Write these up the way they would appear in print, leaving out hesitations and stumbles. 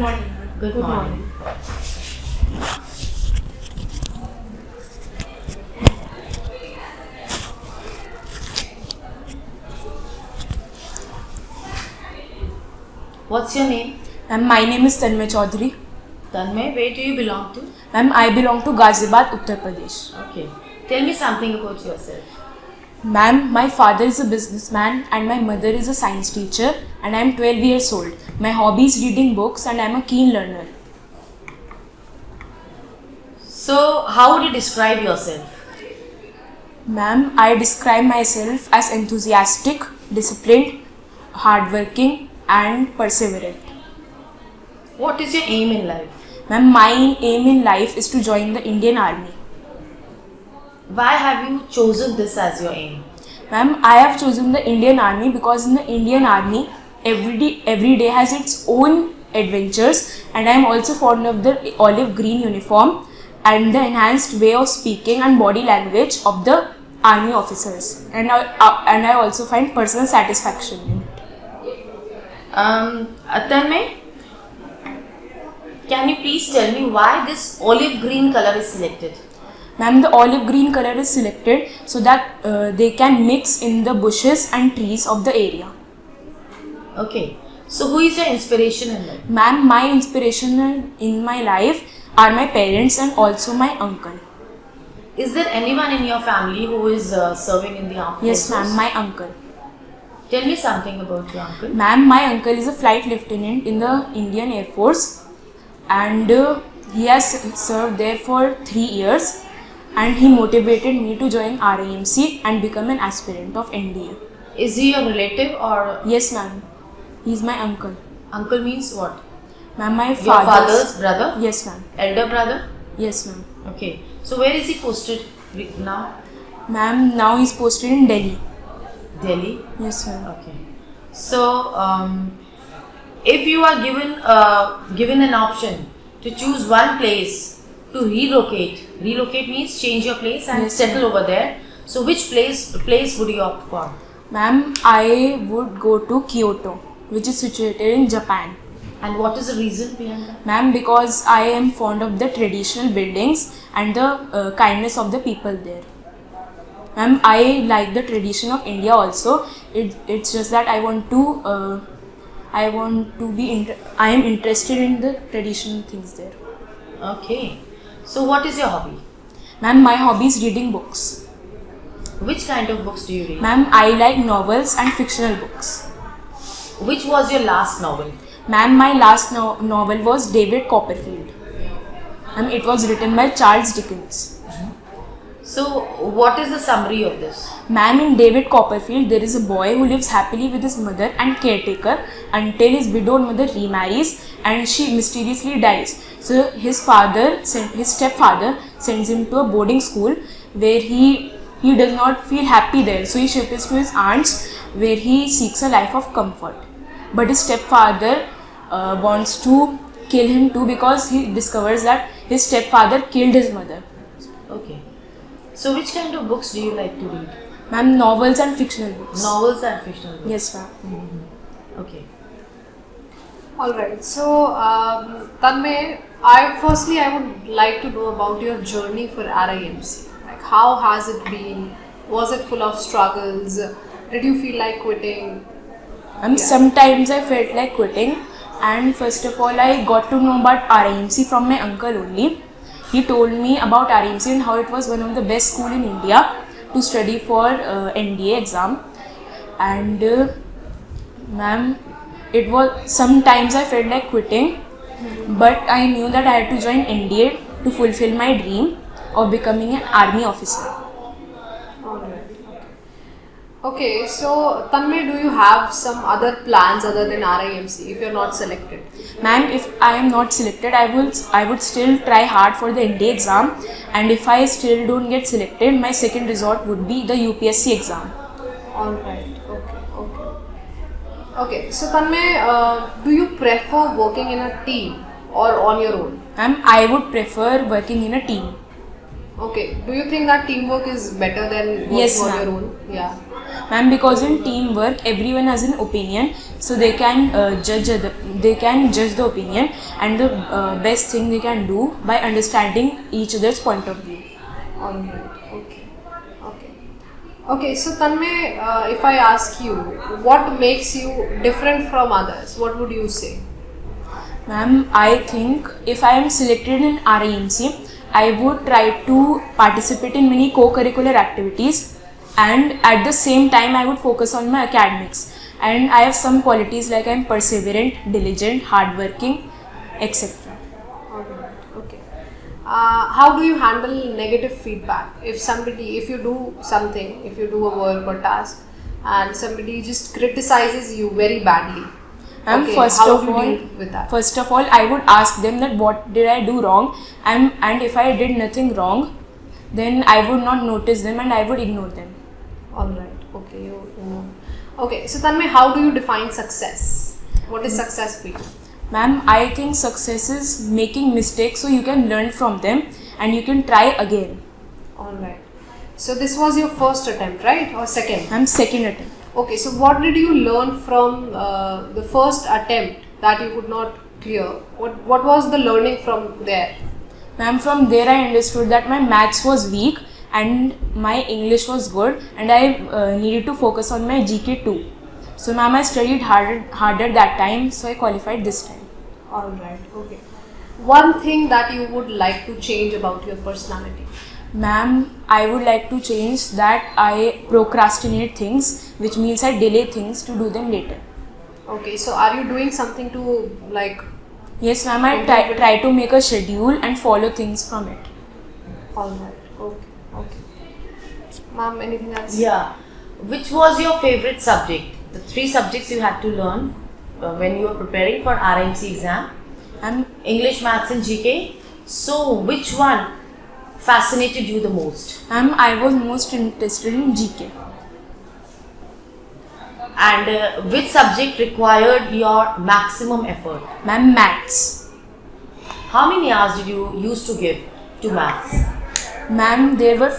morning. Good morning. What's your name? Ma'am, my name is Tanmay Chaudhary. Tanmay, where do you belong to? Ma'am, I belong to Ghaziabad, Uttar Pradesh. Okay. Tell me something about yourself. Ma'am, my father is a businessman and my mother is a science teacher and I am 12 years old. My hobby is reading books and I am a keen learner. So, how would you describe yourself? Ma'am, I describe myself as enthusiastic, disciplined, hardworking and perseverant. What is your aim in life? Ma'am, my aim in life is to join the Indian Army. Why have you chosen this as your aim? Ma'am, I have chosen the Indian Army because in the Indian Army, every day has its own adventures and I am also fond of the olive green uniform and the enhanced way of speaking and body language of the army officers. And I also find personal satisfaction in it. Tanmay, can you please tell me why this olive green color is selected? Ma'am, the olive green color is selected so that they can mix in the bushes and trees of the area. Okay. So, who is your inspiration in life? Ma'am, my inspiration in my life are my parents and also my uncle. Is there anyone in your family who is serving in the armed Yes, forces? ma'am, my uncle. Tell me something about your uncle. Ma'am, my uncle is a flight lieutenant in the Indian Air Force and he has served there for 3 years and he motivated me to join RIMC and become an aspirant of NDA. Is he your relative or? Yes, ma'am. He is my uncle. Uncle means what? Ma'am, my Your father's brother? Yes, ma'am. Elder brother? Yes, ma'am. Okay. So, where is he posted now? Ma'am, now he is posted in Delhi. Delhi? Yes, ma'am. Okay. So, if you are given an option to choose one place to relocate means change your place and Yes, settle ma'am. over there. So, which place would you opt for? Ma'am, I would go to Kyoto, which is situated in Japan. And what is the reason behind that? Ma'am, because I am fond of the traditional buildings and the kindness of the people there. Ma'am, I like the tradition of India also. It's just that I am interested in the traditional things there. Okay. So, what is your hobby? Ma'am, my hobby is reading books. Which kind of books do you read? Ma'am, I like novels and fictional books. Which was your last novel? Ma'am, my last novel was David Copperfield. Ma'am, it was written by Charles Dickens. So, what is the summary of this? Ma'am, in David Copperfield, there is a boy who lives happily with his mother and caretaker until his widowed mother remarries and she mysteriously dies. So, his stepfather sends him to a boarding school where he does not feel happy there. So, he shifts to his aunt's where he seeks a life of comfort. But his stepfather wants to kill him too because he discovers that his stepfather killed his mother. Okay. So, which kind of books do you like to read? Ma'am, novels and fictional books. Novels and fictional books. Yes, ma'am. Okay. Alright, so Tanmay, I would like to know about your journey for RIMC. Like, how has it been? Was it full of struggles? Did you feel like quitting? Sometimes I felt like quitting, and first of all, I got to know about RIMC from my uncle only. He told me about RIMC and how it was one of the best school in India to study for NDA exam. And ma'am, it was sometimes I felt like quitting, but I knew that I had to join NDA to fulfill my dream of becoming an army officer. Alright. Okay, so Tanmay, do you have some other plans other than RIMC if you're not selected? Ma'am, if I am not selected, I would still try hard for the NDA exam, and if I still don't get selected, my second resort would be the UPSC exam. Alright, okay. So Tanmay, do you prefer working in a team or on your own? Ma'am, I would prefer working in a team. Okay, do you think that teamwork is better than working Yes, on ma'am. your own? Yeah. Ma'am, because in teamwork everyone has an opinion, so they can judge the opinion, and the best thing they can do by understanding each other's point of view. Alright, okay. Okay, so Tanmay, if I ask you, what makes you different from others, what would you say? Ma'am, I think if I am selected in RIMC, I would try to participate in many co-curricular activities, and at the same time I would focus on my academics. And I have some qualities like I am perseverant, diligent, hardworking, etc. Alright, okay. How do you handle negative feedback? If you do something, if you do a work or task, and somebody just criticizes you very badly, And okay, first how of do you all, deal with that? I would ask them that what did I do wrong, and if I did nothing wrong, then I would not notice them and I would ignore them. Alright, okay. Okay, so Tanmay, how do you define success? What is success for you? Ma'am, I think success is making mistakes so you can learn from them and you can try again. Alright. So this was your first attempt, right? Or second? Ma'am, second attempt. Okay, so what did you learn from the first attempt that you could not clear? What was the learning from there? Ma'am, from there I understood that my maths was weak and my English was good, and I needed to focus on my GK too. So ma'am, I studied harder that time, so I qualified this time. Alright, okay. One thing that you would like to change about your personality? Ma'am, I would like to change that I procrastinate things, which means I delay things to do them later. Okay, so are you doing something to like... Yes ma'am, I try to make a schedule and follow things from it. Alright, okay. Ma'am, anything else? Yeah. Which was your favorite subject? The 3 subjects you had to learn when you were preparing for RIMC exam. English, Maths and GK. So which one fascinated you the most? I was most interested in GK. And which subject required your maximum effort? Ma'am, maths. How many hours did you used to give to maths? Ma'am, there were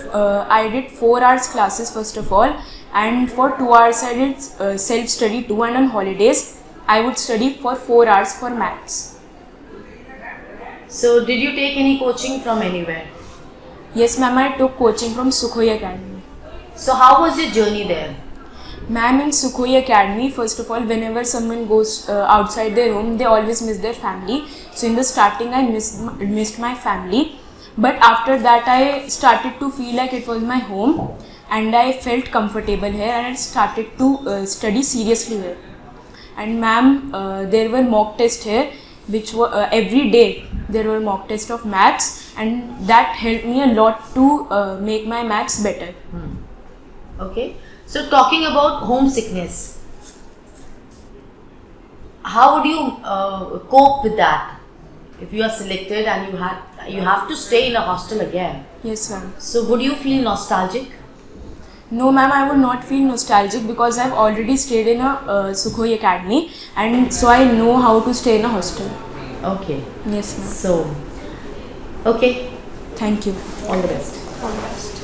I did 4 hours classes first of all, and for 2 hours I did self-study too, and on holidays I would study for 4 hours for maths. So did you take any coaching from anywhere? Yes ma'am, I took coaching from Sukhoi Academy. So how was your journey there? Ma'am, in Sukhoi Academy, first of all, whenever someone goes outside their home, they always miss their family. So in the starting I missed my family. But after that I started to feel like it was my home, and I felt comfortable here, and I started to study seriously here. And ma'am, there were mock tests here, which were every day there were mock tests of maths, and that helped me a lot to make my maths better. Okay. So talking about homesickness, how would you cope with that? If you are selected and you have to stay in a hostel again. Yes ma'am. So would you feel nostalgic? No ma'am, I would not feel nostalgic because I have already stayed in a Sukhoi Academy, and so I know how to stay in a hostel. Okay. Yes ma'am. So, okay. Thank you. All the best. All the best.